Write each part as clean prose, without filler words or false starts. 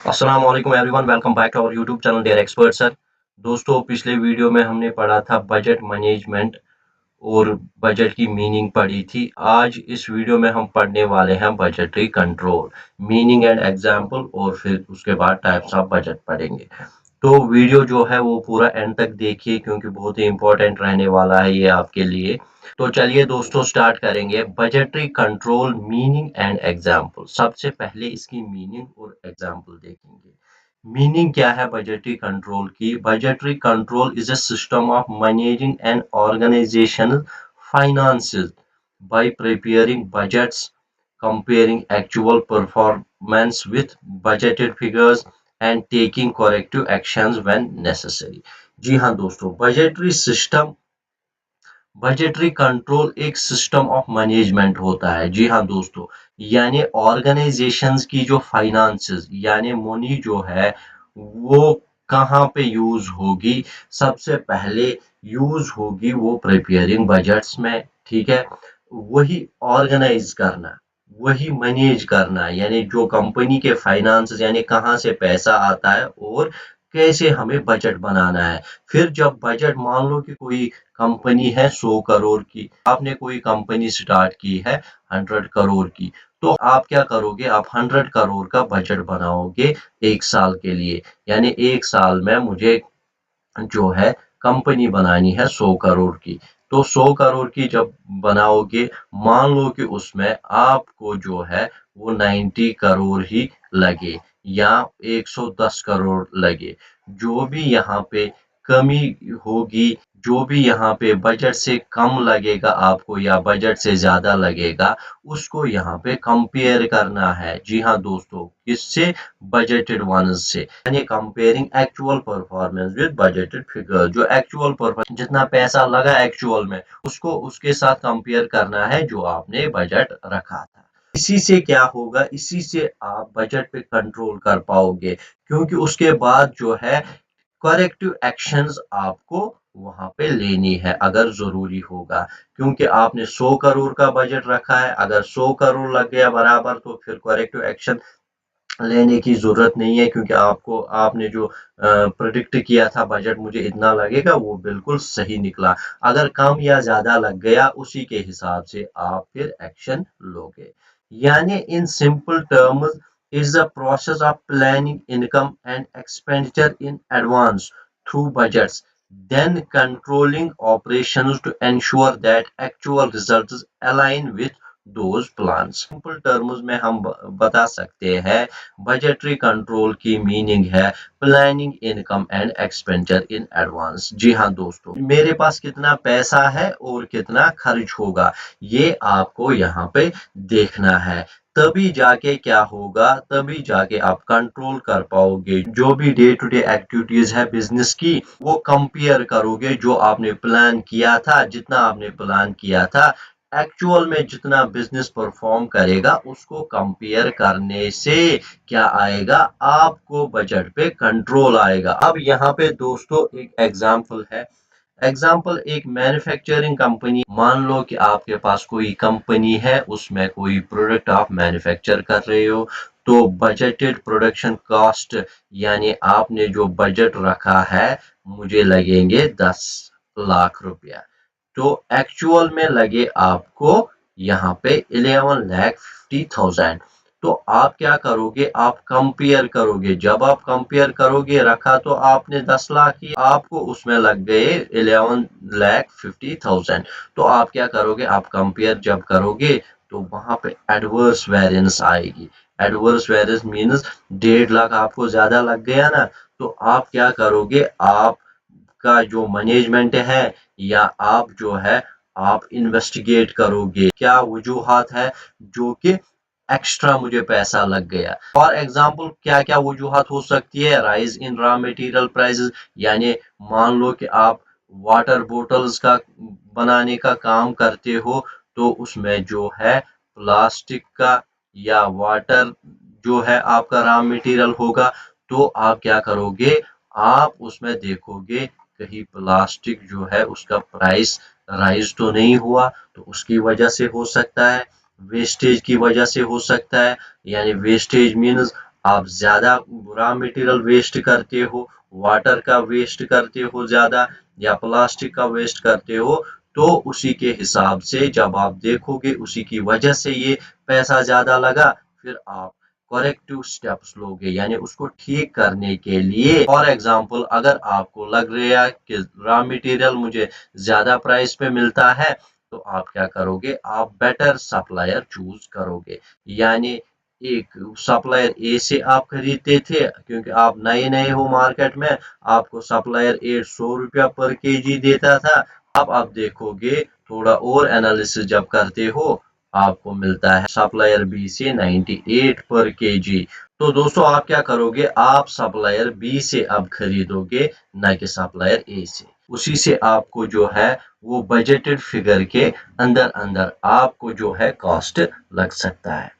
अस्सलाम वालेकुम everyone, welcome back to our YouTube channel dare expert sir. दोस्तों, पिछले वीडियो में हमने पढ़ा था बजट मैनेजमेंट और बजट की मीनिंग पढ़ी थी। आज इस वीडियो में हम पढ़ने वाले हैं budgetary control, meaning and example, और फिर उसके बाद टाइप्स ऑफ बजट पढ़ेंगे। तो वीडियो जो है वो पूरा एंड तक देखिए क्योंकि बहुत ही इंपॉर्टेंट रहने वाला है ये आपके लिए। तो चलिए दोस्तों स्टार्ट करेंगे। Budgetary control, meaning and example. सबसे पहले इसकी मीनिंग और एग्जाम्पल देखेंगे। मीनिंग क्या है बजटरी कंट्रोल की? Budgetary control is a system of managing and organisation finances by preparing budgets, comparing actual performance with budgeted figures and taking corrective actions when necessary। जी हाँ दोस्तों, बजटरी कंट्रोल एक system of management होता है। जी हाँ दोस्तों, यानी organisations की जो फाइनेंसेस यानी मनी जो है वो कहाँ पे यूज होगी? सबसे पहले यूज होगी वो प्रिपेयरिंग बजट्स में, ठीक है। वही ऑर्गेनाइज करना, वही मैनेज करना, यानी जो कंपनी के फाइनेंस यानी कहाँ से पैसा आता है और कैसे हमें बजट बनाना है। फिर जब बजट, मान लो कि कोई कंपनी है 100 करोड़ की, आपने कोई कंपनी स्टार्ट की है 100 करोड़ की, तो आप क्या करोगे? आप 100 करोड़ का बजट बनाओगे एक साल के लिए। यानी एक साल में मुझे जो है कंपनी बनानी है 100 करोड़ की। तो 100 करोड़ की जब बनाओगे, मान लो कि उसमें आपको जो है वो 90 करोड़ ही लगे या 110 करोड़ लगे। जो भी यहाँ पे कमी होगी, जो भी यहाँ पे बजट से कम लगेगा आपको या बजट से ज्यादा लगेगा, उसको यहाँ पे कंपेयर करना है। जी हाँ दोस्तों, किससे? बजटेड वंस से। यानी comparing actual performance with budgeted figure. जो एक्चुअल परफॉर्मेंस, जितना पैसा लगा एक्चुअल में, उसको उसके साथ कंपेयर करना है जो आपने बजट रखा था। इसी से क्या होगा? इसी से आप बजट पे कंट्रोल कर पाओगे, क्योंकि उसके बाद जो है करेक्टिव एक्शंस आपको वहां पे लेनी है अगर जरूरी होगा। क्योंकि आपने 100 करोड़ का बजट रखा है, अगर 100 करोड़ लग गया बराबर, तो फिर करेक्टिव एक्शन लेने की जरूरत नहीं है, क्योंकि आपको, आपने जो प्रिडिक्ट किया था बजट मुझे इतना लगेगा, वो बिल्कुल सही निकला। अगर कम या ज्यादा लग गया, उसी के हिसाब से आप फिर एक्शन लोगे। यानी in simple terms is the process of planning income and expenditure in advance through budgets, then controlling operations to ensure that actual results align with those plans. Simple terms में हम बता सकते हैं बजटरी कंट्रोल की meaning है planning income and expenditure in advance. जी हाँ दोस्तों, मेरे पास कितना पैसा है और कितना खर्च होगा, ये आपको यहाँ पे देखना है। तभी जाके क्या होगा? तभी जाके आप कंट्रोल कर पाओगे। जो भी डे टू डे एक्टिविटीज है बिजनेस की, वो कंपेयर करोगे जो आपने प्लान किया था, जितना आपने प्लान किया था एक्चुअल में जितना बिजनेस परफॉर्म करेगा, उसको कंपेयर करने से क्या आएगा? आपको बजट पे कंट्रोल आएगा। अब यहाँ पे दोस्तों एक एग्जांपल है। एग्जाम्पल, एक मैन्युफैक्चरिंग कंपनी, मान लो कि आपके पास कोई कंपनी है, उसमें कोई प्रोडक्ट आप मैन्युफैक्चर कर रहे हो। तो बजटेड प्रोडक्शन कॉस्ट, यानी आपने जो बजट रखा है, मुझे लगेंगे 10 लाख रुपया, तो एक्चुअल में लगे आपको यहाँ पे 11,50,000। तो आप क्या करोगे? आप कंपेयर करोगे। जब आप कंपेयर करोगे, रखा तो आपने 10 लाख ही, आपको उसमें लग गए 11,50,000। तो आप क्या करोगे? आप कंपेयर जब करोगे तो वहां पे एडवर्स वेरिएंस आएगी। एडवर्स वेरिएंस मीन्स 1.5 लाख आपको ज्यादा लग गया ना, तो आप क्या करोगे? आप का जो मैनेजमेंट है या आप जो है, आप इन्वेस्टिगेट करोगे क्या वजूहात है जो कि एक्स्ट्रा मुझे पैसा लग गया। फॉर एग्जांपल, क्या क्या वजूहात हो सकती है? Rise in raw material prices, यानी मान लो कि आप वाटर बोतल्स का बनाने का काम करते हो, तो उसमें जो है प्लास्टिक का या वाटर जो है आपका रॉ मटेरियल होगा। तो आप क्या करोगे? आप उसमें देखोगे कहीं प्लास्टिक जो है उसका प्राइस राइज तो नहीं हुआ, तो उसकी वजह से हो सकता है। वेस्टेज की वजह से हो सकता है, यानी वेस्टेज मीन्स आप ज्यादा रॉ मटेरियल वेस्ट करते हो, वाटर का वेस्ट करते हो ज्यादा, या प्लास्टिक का वेस्ट करते हो, तो उसी के हिसाब से जब आप देखोगे उसी की वजह से ये पैसा ज्यादा लगा, फिर आप करेक्टिव स्टेप्स लोगे, यानी उसको ठीक करने के लिए। फॉर एग्जांपल, अगर आपको लग रहा है कि रॉ मटेरियल मुझे ज्यादा प्राइस पे मिलता है, तो आप क्या करोगे, आप बेटर सप्लायर चूज करोगे। यानी एक सप्लायर ए से आप खरीदते थे, क्योंकि आप नए नए हो मार्केट में, आपको सप्लायर ए 100 रुपया पर केजी देता था। अब आप देखोगे, थोड़ा और एनालिसिस जब करते हो, आपको मिलता है सप्लायर बी से 98 पर केजी। तो दोस्तों आप क्या करोगे, आप सप्लायर बी से अब खरीदोगे, न कि सप्लायर ए से। उसी से आपको जो है वो बजटेड फिगर के अंदर अंदर आपको जो है कॉस्ट लग सकता है।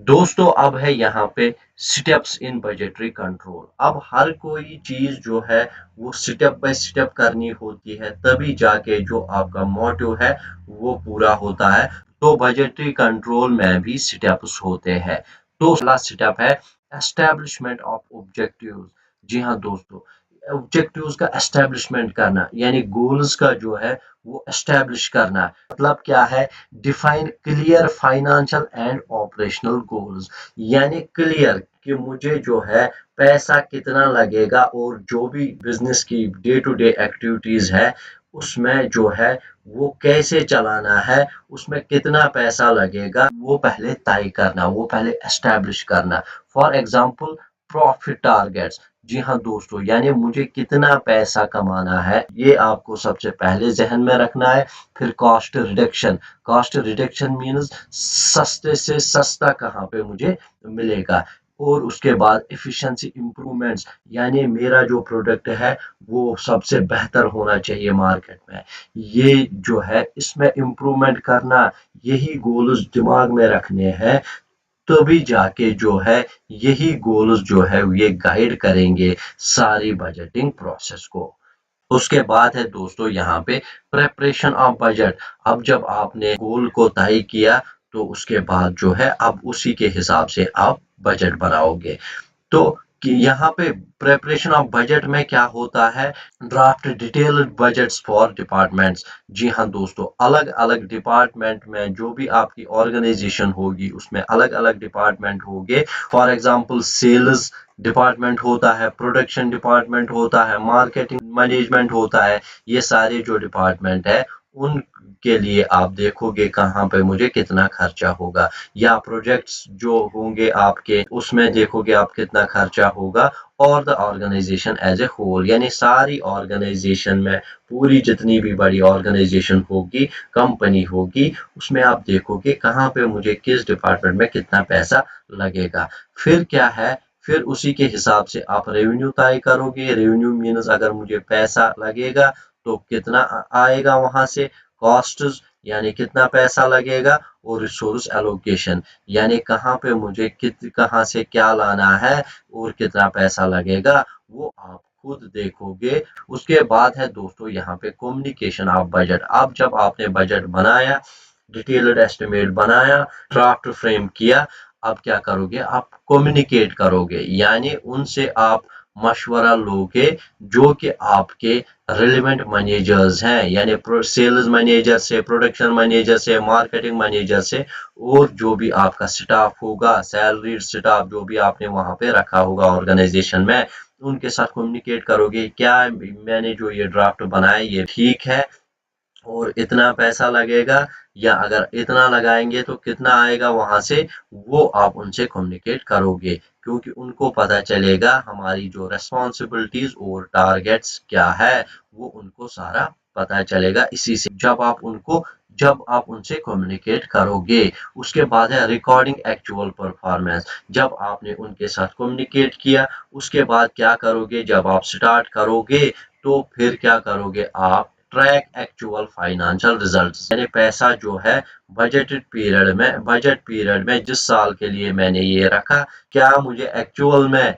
दोस्तों अब है यहाँ पे स्टेप्स इन बजटरी कंट्रोल। अब हर कोई चीज जो है वो स्टेप बाय स्टेप करनी होती है, तभी जाके जो आपका मोटिव है वो पूरा होता है। तो बजटरी कंट्रोल में भी स्टेप्स होते हैं। तो पहला स्टेप है एस्टेब्लिशमेंट ऑफ ऑब्जेक्टिव्स। जी हाँ दोस्तों, ऑब्जेक्टिव्स का एस्टेब्लिशमेंट करना, यानी गोल्स का जो है वो एस्टेब्लिश करना। मतलब क्या है, define clear financial and operational goals. यानी क्लियर कि मुझे जो है पैसा कितना लगेगा, और जो भी बिजनेस की डे टू डे एक्टिविटीज है उसमें जो है वो कैसे चलाना है, उसमें कितना पैसा लगेगा, वो पहले तय करना, वो पहले एस्टेब्लिश करना। For example, profit targets. जी हाँ दोस्तों, यानी मुझे कितना पैसा कमाना है, ये आपको सबसे पहले जहन में रखना है। फिर cost reduction. Cost reduction means सस्ते से सस्ता कहाँ पे मुझे मिलेगा। और उसके बाद एफिशिएंसी इंप्रूवमेंट्स, यानी मेरा जो प्रोडक्ट है वो सबसे बेहतर होना चाहिए मार्केट में। ये जो है इसमें इम्प्रूवमेंट करना, यही गोल्स दिमाग में रखने हैं। तभी जाके जो है यही गोल्स जो है ये गाइड करेंगे सारी बजटिंग प्रोसेस को। उसके बाद है दोस्तों यहाँ पे प्रेपरेशन ऑफ बजट। अब जब आपने गोल को तय किया, तो उसके बाद जो है अब उसी के हिसाब से आप बजट बनाओगे। तो कि यहाँ पे प्रेपरेशन ऑफ बजट में क्या होता है, draft detailed budgets for departments. जी हाँ दोस्तों, अलग अलग डिपार्टमेंट में जो भी आपकी ऑर्गेनाइजेशन होगी उसमें अलग अलग डिपार्टमेंट होंगे। फॉर एग्जांपल, सेल्स डिपार्टमेंट होता है, प्रोडक्शन डिपार्टमेंट होता है, मार्केटिंग मैनेजमेंट होता है। ये सारे जो डिपार्टमेंट है उनके लिए आप देखोगे कहाँ पे मुझे कितना खर्चा होगा, या प्रोजेक्ट्स जो होंगे आपके उसमें देखोगे आप कितना खर्चा होगा। और the organisation as a whole, यानी सारी ऑर्गेनाइजेशन में, पूरी जितनी भी बड़ी ऑर्गेनाइजेशन होगी, कंपनी होगी, उसमें आप देखोगे कहाँ पे मुझे किस डिपार्टमेंट में कितना पैसा लगेगा। फिर क्या है, फिर उसी के हिसाब से आप रेवेन्यू तय करोगे। रेवेन्यू मीन्स अगर मुझे पैसा लगेगा तो कितना आएगा वहां से, कॉस्ट्स यानी कितना पैसा लगेगा, और रिसोर्स एलोकेशन यानी कहाँ पे मुझे कहाँ से क्या लाना है और कितना पैसा लगेगा, वो आप खुद देखोगे। उसके बाद है दोस्तों यहाँ पे कम्युनिकेशन ऑफ बजट। अब जब आपने बजट बनाया, डिटेल्ड एस्टिमेट बनाया, ड्राफ्ट फ्रेम किया, अब क्या करोगे, आप कम्युनिकेट करोगे, यानी उनसे आप मशवरा लोगे जो कि आपके रिलेवेंट मैनेजर्स हैं, यानी सेल्स मैनेजर से, प्रोडक्शन मैनेजर से, मार्केटिंग मैनेजर से, और जो भी आपका स्टाफ होगा, सैलरी स्टाफ जो भी आपने वहां पे रखा होगा ऑर्गेनाइजेशन में, उनके साथ कम्युनिकेट करोगे, क्या मैंने जो ये ड्राफ्ट बनाया ये ठीक है, और इतना पैसा लगेगा, या अगर इतना लगाएंगे तो कितना आएगा वहां से, वो आप उनसे कम्युनिकेट करोगे। क्योंकि उनको पता चलेगा हमारी जो रेस्पॉन्सिबिलिटीज और टारगेट्स क्या है, वो उनको सारा पता चलेगा इसी से, जब आप उनसे कम्युनिकेट करोगे। उसके बाद है रिकॉर्डिंग एक्चुअल परफॉर्मेंस। जब आपने उनके साथ कम्युनिकेट किया, उसके बाद क्या करोगे, जब आप स्टार्ट करोगे तो फिर क्या करोगे, आप ट्रैक एक्चुअल फाइनेंशियल रिजल्ट्स, यानी पैसा जो है बजट पीरियड में जिस साल के लिए मैंने ये रखा, क्या मुझे एक्चुअल में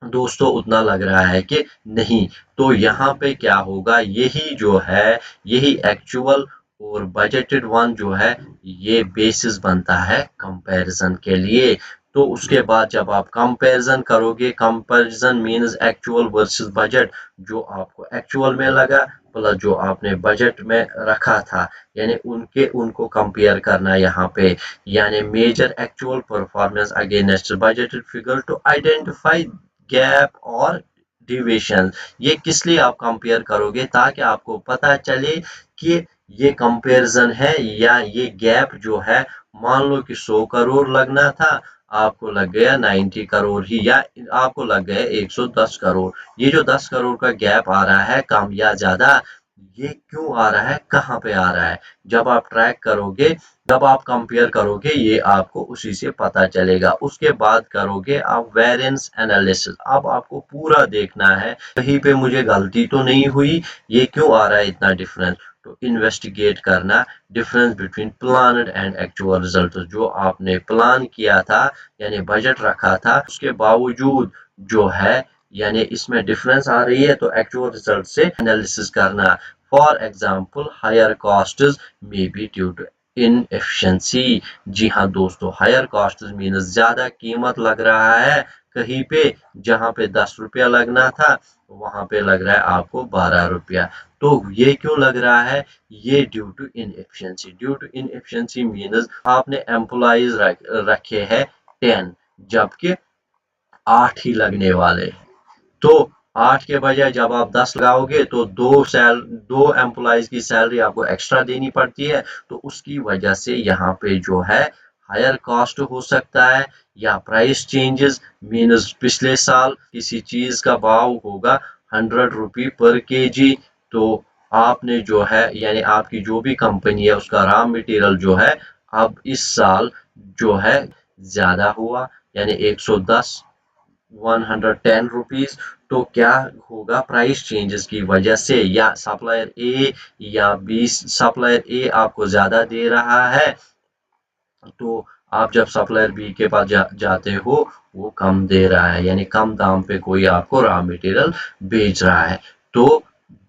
दोस्तों उतना लग रहा है कि नहीं। तो यहाँ पे क्या होगा, यही जो है, यही एक्चुअल और बजटेड वन जो है, ये बेसिस बनता है कंपैरिजन के लिए। तो उसके बाद जब आप कंपैरिजन करोगे, comparison means actual versus budget, जो आपको एक्चुअल में लगा प्लस जो आपने बजट में रखा था, यानी उनको कंपेयर करना यहाँ पे, यानी measure actual performance against budgeted figure to identify gap और डिविएशन। ये किस लिए आप कंपेयर करोगे, ताकि आपको पता चले कि ये कंपैरिजन है या ये गैप जो है, मान लो कि 100 करोड़ लगना था, आपको लग गया 90 करोड़ ही, या आपको लग गया 110 करोड़। ये जो 10 करोड़ का गैप आ रहा है कम या ज्यादा, ये क्यों आ रहा है, कहाँ पे आ रहा है, जब आप ट्रैक करोगे, जब आप कंपेयर करोगे, ये आपको उसी से पता चलेगा। उसके बाद करोगे आप वेरिएंस एनालिसिस। अब आपको पूरा देखना है कहीं पे मुझे गलती तो नहीं हुई, ये क्यों आ रहा है इतना डिफरेंस, तो इन्वेस्टिगेट करना difference between planned and actual result. जो आपने प्लान किया था यानी बजट रखा था, उसके बावजूद जो है यानी इसमें डिफरेंस आ रही है, तो एक्चुअल रिजल्ट से एनालिसिस करना। For example higher costs may be due to inefficiency. जी हाँ दोस्तों, हायर कॉस्ट मीन्स ज्यादा कीमत लग रहा है कहीं पे, जहां पे 10 रुपया लगना था वहां पे लग रहा है आपको 12 रुपया। तो ये क्यों लग रहा है, ये due to inefficiency. Due to inefficiency means आपने एम्प्लॉइज रखे हैं 10, जबकि 8 ही लगने वाले, तो 8 के बजाय जब आप 10 लगाओगे तो दो एम्प्लॉइज की सैलरी आपको एक्स्ट्रा देनी पड़ती है, तो उसकी वजह से यहाँ पे जो है हायर कॉस्ट हो सकता है। या प्राइस चेंजेस मीन्स पिछले साल किसी चीज का भाव होगा 100 रुपये पर केजी, तो आपने जो है यानी आपकी जो भी कंपनी है उसका रॉ मटेरियल जो है अब इस साल जो है ज्यादा हुआ, यानी 110 110 रुपीज। तो क्या होगा, प्राइस चेंजेस की वजह से, या सप्लायर ए या बी, सप्लायर ए आपको ज्यादा दे रहा है, तो आप जब सप्लायर बी के पास जाते हो वो कम दे रहा है, यानी कम दाम पे कोई आपको रॉ मटेरियल बेच रहा है। तो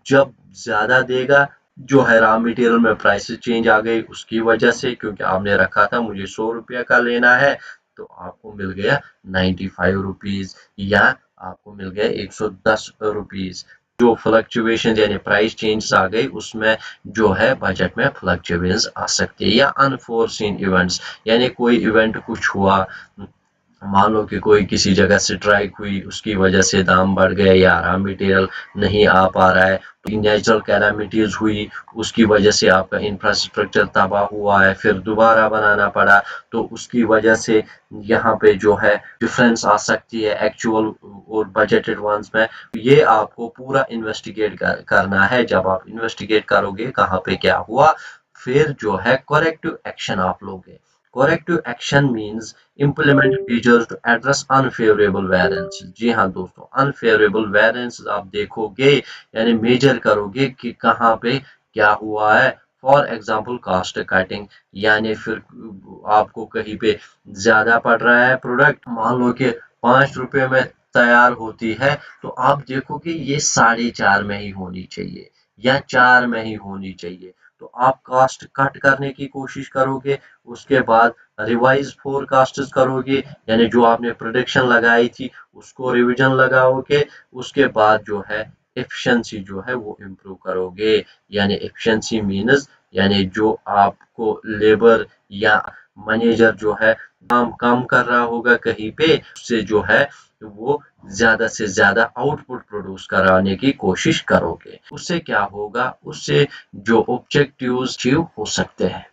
जब ज्यादा देगा, जो है रॉ मटेरियल में प्राइस चेंज आ गई उसकी वजह से, क्योंकि आपने रखा था मुझे 100 रुपया का लेना है, तो आपको मिल गया 95 रुपीज, या आपको मिल गया 110 रुपीज। जो फ्लक्चुएशन यानी प्राइस चेंज आ गई, उसमें जो है बजट में फ्लक्चुएशन आ सकती है। या अनफोर्सिन इवेंट्स, यानी कोई इवेंट कुछ हुआ, मान लो कि कोई किसी जगह स्ट्राइक हुई, उसकी वजह से दाम बढ़ गए या रॉ मटेरियल नहीं आ पा रहा है, नेचुरल कैलामिटीज हुई, उसकी वजह से आपका इंफ्रास्ट्रक्चर तबाह हुआ है, फिर दोबारा बनाना पड़ा, तो उसकी वजह से यहाँ पे जो है डिफरेंस आ सकती है एक्चुअल और बजटेड वंस में। ये आपको पूरा इन्वेस्टिगेट करना है। जब आप इन्वेस्टिगेट करोगे कहाँ पे क्या हुआ, फिर जो है करेक्टिव एक्शन आप लोगे। Corrective action means implement measures to address unfavorable variances। जी हाँ दोस्तों, unfavorable variances आप देखोगे यानी मेजर करोगे कि कहाँ पे क्या हुआ है। फॉर एग्जाम्पल कास्ट कटिंग, यानी फिर आपको कहीं पे ज्यादा पड़ रहा है प्रोडक्ट, मान लो कि 5 रुपए में तैयार होती है, तो आप देखोगे ये 4.5 में ही होनी चाहिए या 4 में ही होनी चाहिए, तो आप कास्ट कट करने की कोशिश करोगे। उसके बाद रिवाइज फोरकास्ट करोगे, यानी जो आपने प्रोडिक्शन लगाई थी उसको रिवीजन लगाओगे। उसके बाद जो है एफिशिएंसी जो है वो इम्प्रूव करोगे, यानी एफिशिएंसी मीन्स यानी जो आपको लेबर या मैनेजर जो है काम कम कर रहा होगा कहीं पे, उससे जो है वो ज्यादा से ज्यादा आउटपुट प्रोड्यूस कराने की कोशिश करोगे। उससे क्या होगा, उससे जो ऑब्जेक्टिव्स अचीव हो सकते हैं।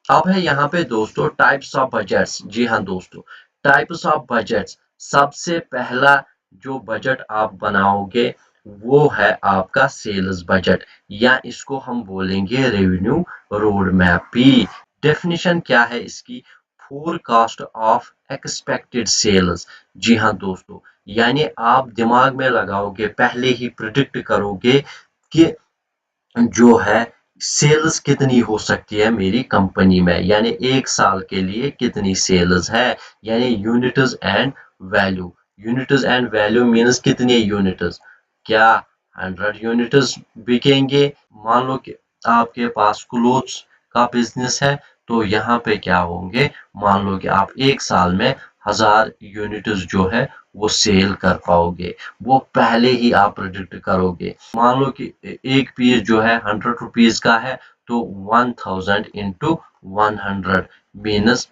अब है यहाँ पे दोस्तों टाइप्स ऑफ बजट्स। जी हाँ दोस्तों, टाइप्स ऑफ बजट्स। सबसे पहला जो बजट आप बनाओगे वो है आपका सेल्स बजट, या इसको हम बोलेंगे रेवेन्यू रोड मैप भी। डेफिनेशन क्या है इसकी, फोरकास्ट ऑफ एक्सपेक्टेड सेल्स। जी हाँ दोस्तों, यानी आप दिमाग में लगाओगे, पहले ही प्रिडिक्ट करोगे कि जो है सेल्स कितनी हो सकती है मेरी कंपनी में, यानी एक साल के लिए कितनी सेल्स है, यानी units and value. Units and value means कितने यूनिट्स, क्या 100 यूनिट्स बिकेंगे। मान लो कि आपके पास क्लोथ्स का बिजनेस है, तो यहाँ पे क्या होंगे, मान लो कि आप एक साल में 1000 यूनिट्स जो है वो सेल कर पाओगे, वो पहले ही आप प्रोडिक्ट करोगे। मान लो कि एक पीस जो है 100 रुपीज का है, तो 1000 इंटू 100 मीन्स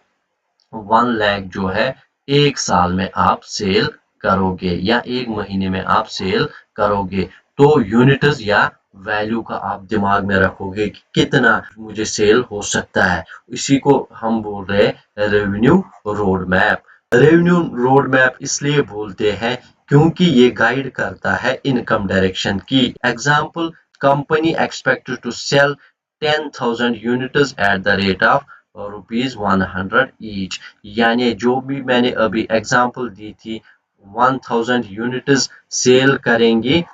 1 लाख जो है एक साल में आप सेल करोगे या एक महीने में आप सेल करोगे। तो यूनिट्स या वैल्यू का आप दिमाग में रखोगे कि कितना मुझे सेल हो सकता है। इसी को हम बोल रहे हैं revenue road map. Revenue road map इसलिए बोलते हैं क्योंकि ये गाइड करता है इनकम डायरेक्शन की। Example, company expected to sell 10,000 units at the rate of ₹100 each. यानी जो भी मैंने अभी एग्जांपल दी थी, 1000 यूनिट्स सेल करेंगी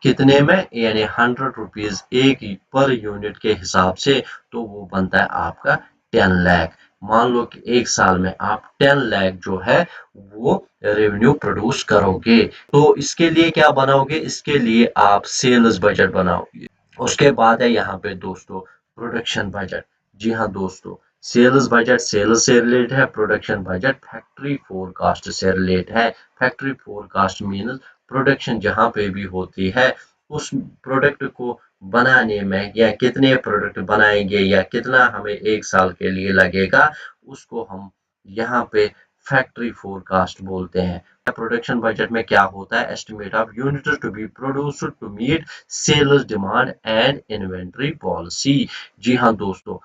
कितने में, यानी 100 रुपीज एक पर यूनिट के हिसाब से, तो वो बनता है आपका 10 लाख। मान लो कि एक साल में आप 10 लाख जो है वो रेवेन्यू प्रोड्यूस करोगे। तो इसके लिए क्या बनाओगे, इसके लिए आप सेल्स बजट बनाओगे। उसके बाद है यहाँ पे दोस्तों प्रोडक्शन बजट। जी हाँ दोस्तों, सेल्स बजट सेल्स से रिलेटेड है, प्रोडक्शन बजट फैक्ट्री फोरकास्ट से रिलेटेड है। फैक्ट्री फोरकास्ट मीन्स प्रोडक्शन जहाँ पे भी होती है उस प्रोडक्ट को बनाने में, या कितने प्रोडक्ट बनाएंगे या कितना हमें एक साल के लिए लगेगा, उसको हम यहाँ पे फैक्ट्री फोरकास्ट बोलते हैं। प्रोडक्शन बजट में क्या होता है, estimate of units to be produced to meet sales demand and inventory policy. जी हाँ दोस्तों,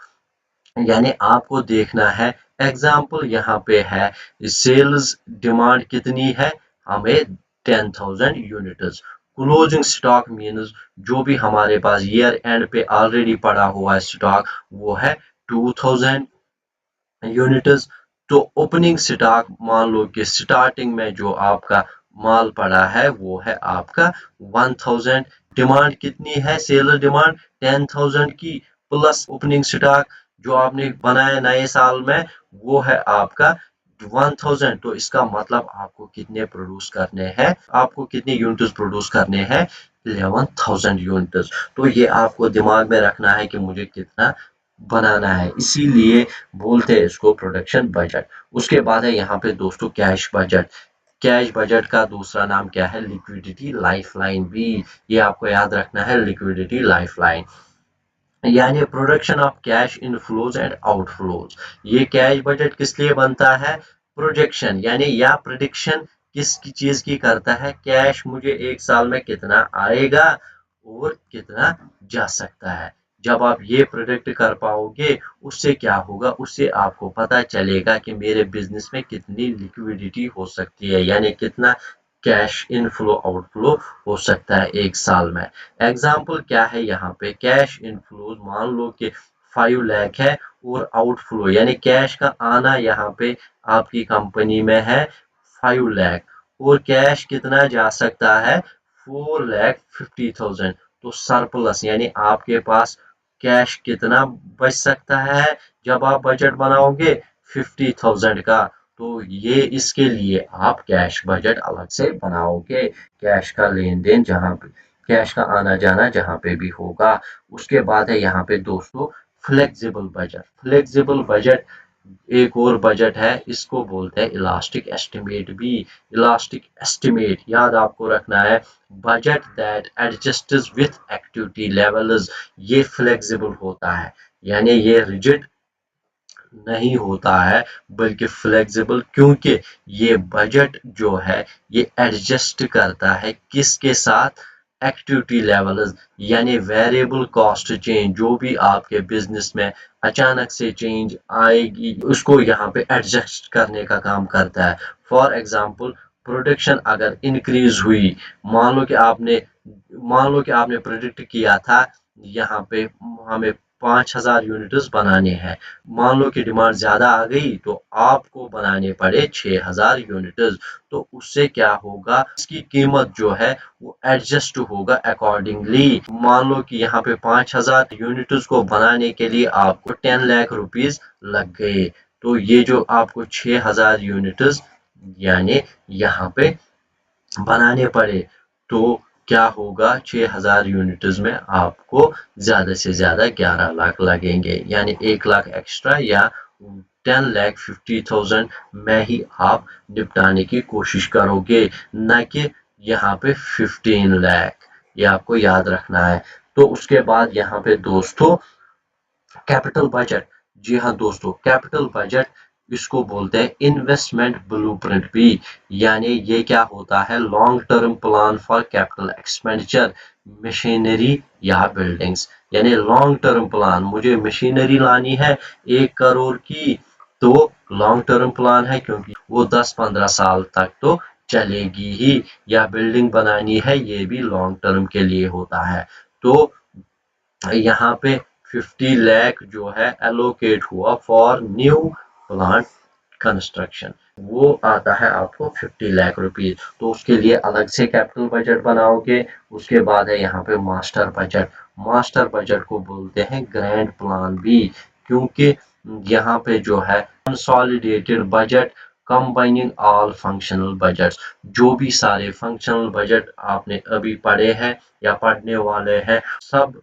यानी आपको देखना है, एग्जाम्पल यहाँ पे है, सेल्स डिमांड कितनी है, हमें 10,000 यूनिट्स। क्लोजिंग स्टॉक मीन्स जो भी हमारे पास ईयर एंड पे ऑलरेडी पड़ा हुआ है स्टॉक, वो है 2000 यूनिट्स। तो ओपनिंग स्टॉक, मान लो कि स्टार्टिंग में जो आपका माल पड़ा है वो है आपका 1000। डिमांड कितनी है, सेलर डिमांड 10,000 की, प्लस ओपनिंग स्टॉक जो आपने बनाया नए साल में वो है आपका 1000। तो इसका मतलब आपको कितने प्रोड्यूस करने हैं, आपको कितने यूनिट्स प्रोड्यूस करने हैं, 11,000 यूनिट्स। तो ये आपको दिमाग में रखना है कि मुझे कितना बनाना है, इसीलिए बोलते हैं इसको प्रोडक्शन बजट। उसके बाद है यहाँ पे दोस्तों कैश बजट। कैश बजट का दूसरा नाम क्या है, लिक्विडिटी लाइफलाइन भी। ये आपको याद रखना है, लिक्विडिटी लाइफलाइन यानी production of cash inflows and outflows. ये कैश बजट किस लिए बनता है, प्रोजेक्शन यानी या प्रिडिक्शन किस चीज की करता है, कैश मुझे एक साल में कितना आएगा और कितना जा सकता है। जब आप ये प्रोडिक्ट कर पाओगे, उससे क्या होगा, उससे आपको पता चलेगा कि मेरे बिजनेस में कितनी लिक्विडिटी हो सकती है, यानी कितना कैश इनफ्लो आउटफ्लो हो सकता है एक साल में। एग्जाम्पल क्या है यहाँ पे, कैश इनफ्लो मान लो कि 5 लाख है और आउटफ्लो यानी कैश का आना यहाँ पे आपकी कंपनी में है 5 लाख, और कैश कितना जा सकता है 4,50,000। तो सरप्लस यानी आपके पास कैश कितना बच सकता है जब आप बजट बनाओगे 50,000 का। तो ये इसके लिए आप कैश बजट अलग से बनाओगे, कैश का लेन देन जहां पे कैश का आना जाना जहां पे भी होगा। उसके बाद है यहाँ पे दोस्तों फ्लेक्सिबल बजट। फ्लेक्सिबल बजट एक और बजट है, इसको बोलते हैं इलास्टिक एस्टिमेट भी। इलास्टिक एस्टिमेट याद आपको रखना है, budget that adjusts with activity levels. ये फ्लेक्सिबल होता है, यानी ये रिजिड नहीं होता है बल्कि फ्लेक्सिबल, क्योंकि ये बजट जो है ये एडजस्ट करता है किसके साथ, एक्टिविटी लेवल्स यानी वेरिएबल कॉस्ट चेंज, जो भी आपके बिजनेस में अचानक से चेंज आएगी उसको यहाँ पे एडजस्ट करने का काम करता है। फॉर एग्जांपल, प्रोडक्शन अगर इंक्रीज हुई, मान लो कि आपने मान लो कि आपने प्रोडिक्ट किया था यहाँ पे हमें 5,000 यूनिट्स बनाने हैं, मान लो कि डिमांड ज्यादा आ गई तो आपको बनाने पड़े 6,000 यूनिट्स। तो उससे क्या होगा, इसकी कीमत जो है वो एडजस्ट होगा अकॉर्डिंगली। मान लो कि यहाँ पे 5,000 यूनिट्स को बनाने के लिए आपको 10 लाख रुपीस लग गए, तो ये जो आपको 6,000 यूनिट्स यानी यहाँ पे बनाने पड़े तो क्या होगा, 6000 यूनिट्स में आपको ज्यादा से ज्यादा 11 लाख लगेंगे, यानी 1 लाख एक्स्ट्रा या 10,50,000 में ही आप निपटाने की कोशिश करोगे, न कि यहाँ पे 15 लाख। ये आपको याद रखना है। तो उसके बाद यहाँ पे दोस्तों कैपिटल बजट। जी हाँ दोस्तों, कैपिटल बजट इसको बोलते हैं इन्वेस्टमेंट ब्लूप्रिंट भी, यानी ये क्या होता है, long term plan for capital expenditure, machinery या बिल्डिंग्स। यानी लॉन्ग टर्म प्लान, मुझे मशीनरी लानी है 1 करोड़ की, तो लॉन्ग टर्म प्लान है क्योंकि वो 10-15 साल तक तो चलेगी ही, या बिल्डिंग बनानी है, ये भी लॉन्ग टर्म के लिए होता है। तो यहाँ पे 50 लाख जो है एलोकेट हुआ फॉर न्यू प्लांट कंस्ट्रक्शन, वो आता है आपको 50 लाख रुपीज। तो उसके लिए अलग से कैपिटल बजट बनाओगे। उसके बाद है यहाँ पे मास्टर बजट। मास्टर बजट को बोलते हैं ग्रैंड प्लान भी, क्योंकि यहाँ पे जो है consolidated budget combining all functional budgets, जो भी सारे फंक्शनल बजट आपने अभी पढ़े हैं या पढ़ने वाले हैं, सब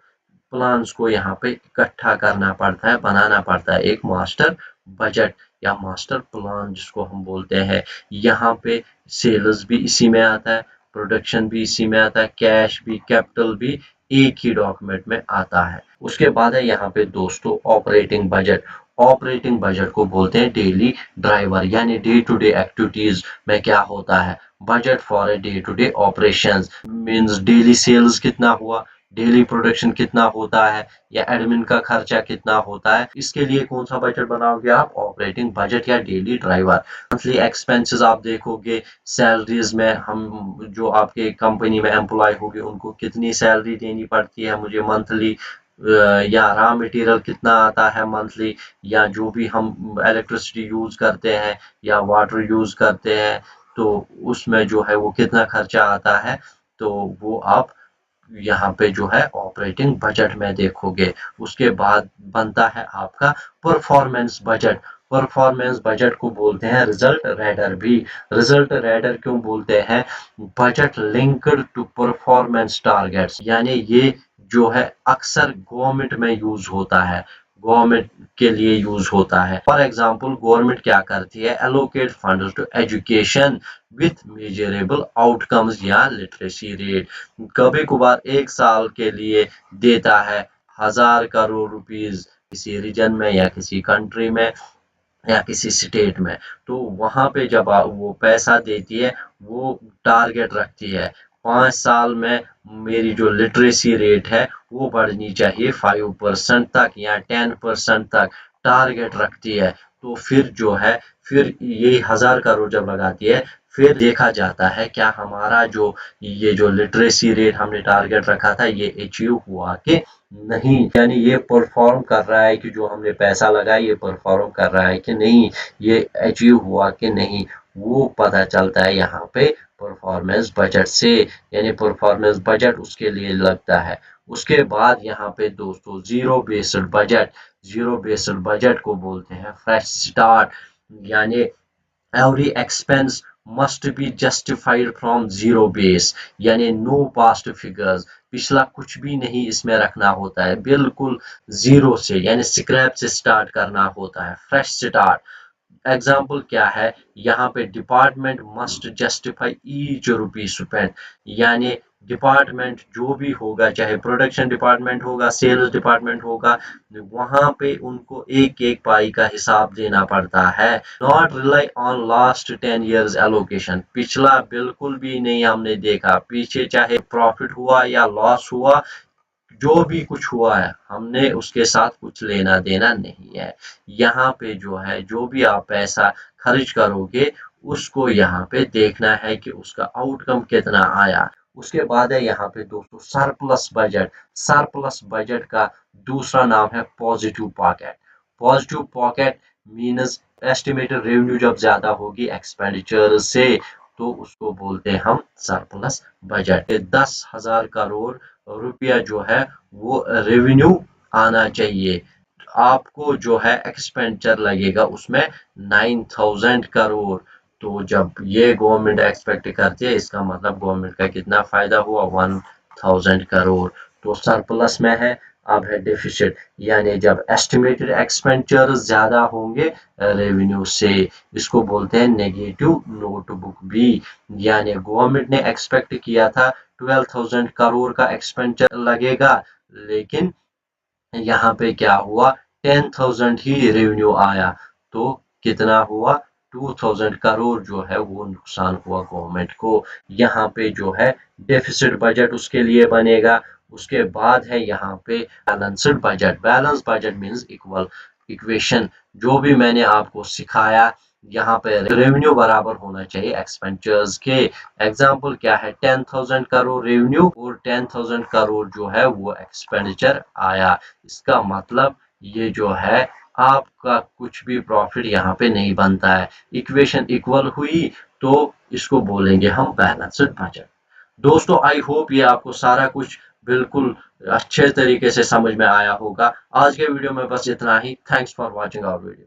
प्लान्स को यहाँ पे इकट्ठा करना पड़ता है, बनाना पड़ता है एक मास्टर बजट या मास्टर प्लान जिसको हम बोलते हैं। यहाँ पे सेल्स भी इसी में आता है, प्रोडक्शन भी इसी में आता है, कैश भी, कैपिटल भी एक ही डॉक्यूमेंट में आता है। उसके बाद है यहाँ पे दोस्तों ऑपरेटिंग बजट। ऑपरेटिंग बजट को बोलते हैं डेली ड्राइवर, यानी डे टू डे एक्टिविटीज में क्या होता है, budget for a day to day operations means daily sales कितना हुआ, डेली प्रोडक्शन कितना होता है, या एडमिन का खर्चा कितना होता है, इसके लिए कौन सा बजट बनाओगे आप, ऑपरेटिंग बजट या डेली ड्राइवर। मंथली एक्सपेंसेस आप देखोगे, सैलरीज में हम जो आपके कंपनी में एम्प्लॉय होंगे उनको कितनी सैलरी देनी पड़ती है मुझे मंथली, या रॉ मटेरियल कितना आता है मंथली, या जो भी हम इलेक्ट्रिसिटी यूज करते हैं या वाटर यूज करते हैं, तो उसमें जो है वो कितना खर्चा आता है, तो वो आप यहाँ पे जो है ऑपरेटिंग बजट में देखोगे। उसके बाद बनता है आपका परफॉर्मेंस बजट। परफॉर्मेंस बजट को बोलते हैं रिजल्ट रेडर भी। रिजल्ट रेडर क्यों बोलते हैं, budget linked to performance targets, यानी ये जो है अक्सर गवर्नमेंट में यूज होता है, गवर्नमेंट के लिए यूज होता है। फॉर एग्जांपल गवर्नमेंट क्या करती है, allocate funds to education with measurable outcomes या लिटरेसी रेट। कभी कभार 1 साल के लिए देता है 1000 करोड़ रुपीज किसी रीजन में या किसी कंट्री में या किसी स्टेट में, तो वहां पे जब वो पैसा देती है, वो टारगेट रखती है 5 साल में मेरी जो लिटरेसी रेट है वो बढ़नी चाहिए 5% तक या 10% तक, टारगेट रखती है। तो फिर जो है, फिर ये 1000 करोड़ जब लगाती है, फिर देखा जाता है क्या हमारा जो ये जो लिटरेसी रेट हमने टारगेट रखा था ये अचीव हुआ कि नहीं, यानी ये परफॉर्म कर रहा है कि जो हमने पैसा लगाया ये परफॉर्म कर रहा है कि नहीं, ये अचीव हुआ कि नहीं, वो पता चलता है यहाँ पे परफॉर्मेंस बजट से, यानी परफॉर्मेंस बजट उसके लिए लगता है। उसके बाद यहाँ पे दोस्तों zero based budget. Zero based budget को बोलते हैं फ्रेश स्टार्ट, यानी every expense must be justified from zero base, यानी no past figures, पिछला कुछ भी नहीं इसमें रखना होता है, बिल्कुल जीरो से यानी स्क्रैप से स्टार्ट करना होता है, फ्रेश स्टार्ट। एग्जाम्पल क्या है, यहाँ पे डिपार्टमेंट मस्ट जस्टिफाई ईच रुपी स्पेंड, यानी डिपार्टमेंट जो भी होगा, चाहे प्रोडक्शन डिपार्टमेंट होगा, सेल्स डिपार्टमेंट होगा, वहां पे उनको एक एक पाई का हिसाब देना पड़ता है। Not rely on last 10 years allocation, पिछला बिल्कुल भी नहीं हमने देखा, पीछे चाहे प्रॉफिट हुआ या लॉस हुआ, जो भी कुछ हुआ है हमने उसके साथ कुछ लेना देना नहीं है। यहाँ पे जो है जो भी आप पैसा खर्च करोगे उसको यहाँ पे देखना है कि उसका आउटकम कितना आया। उसके बाद है यहाँ पे दोस्तों सरप्लस बजट। सरप्लस बजट का दूसरा नाम है positive pocket. Positive pocket means estimated revenue जब ज्यादा होगी एक्सपेंडिचर से, तो उसको बोलते हैं हम सरप्लस बजट। 10,000 करोड़ रुपया जो है वो रेवेन्यू आना चाहिए, आपको जो है एक्सपेंडिचर लगेगा उसमें 9,000 करोड़, तो जब ये गवर्नमेंट एक्सपेक्ट करती है, इसका मतलब गवर्नमेंट का कितना फायदा हुआ, 1000 करोड़। तो सरप्लस में है। अब है डेफिसिट, यानी जब एस्टिमेटेड एक्सपेंडिचर ज्यादा होंगे रेवेन्यू से, इसको बोलते हैं नेगेटिव नोटबुक भी। यानी गवर्नमेंट ने एक्सपेक्ट किया था 12,000 करोड़ का एक्सपेंडिचर लगेगा, लेकिन यहाँ पे क्या हुआ, 10,000 ही रेवेन्यू आया। तो कितना हुआ, 2,000 करोड़ जो है वो नुकसान हुआ गवर्नमेंट को। यहाँ पे जो है डेफिसिट बजट उसके लिए बनेगा। उसके बाद है यहाँ पे balanced budget. Balance budget means equal equation, जो भी मैंने आपको सिखाया, यहाँ पे रेवेन्यू बराबर होना चाहिए एक्सपेंडिचर्स के। एग्जाम्पल क्या है, 10,000 करोड़ रेवेन्यू और 10,000 करोड़ जो है वो एक्सपेंडिचर आया। इसका मतलब ये जो है आपका कुछ भी प्रॉफिट यहाँ पे नहीं बनता है। इक्वेशन इक्वल हुई तो इसको बोलेंगे हम बैलेंस्ड बजट। दोस्तों आई होप ये आपको सारा कुछ बिल्कुल अच्छे तरीके से समझ में आया होगा। आज के वीडियो में बस इतना ही। Thanks for watching our video.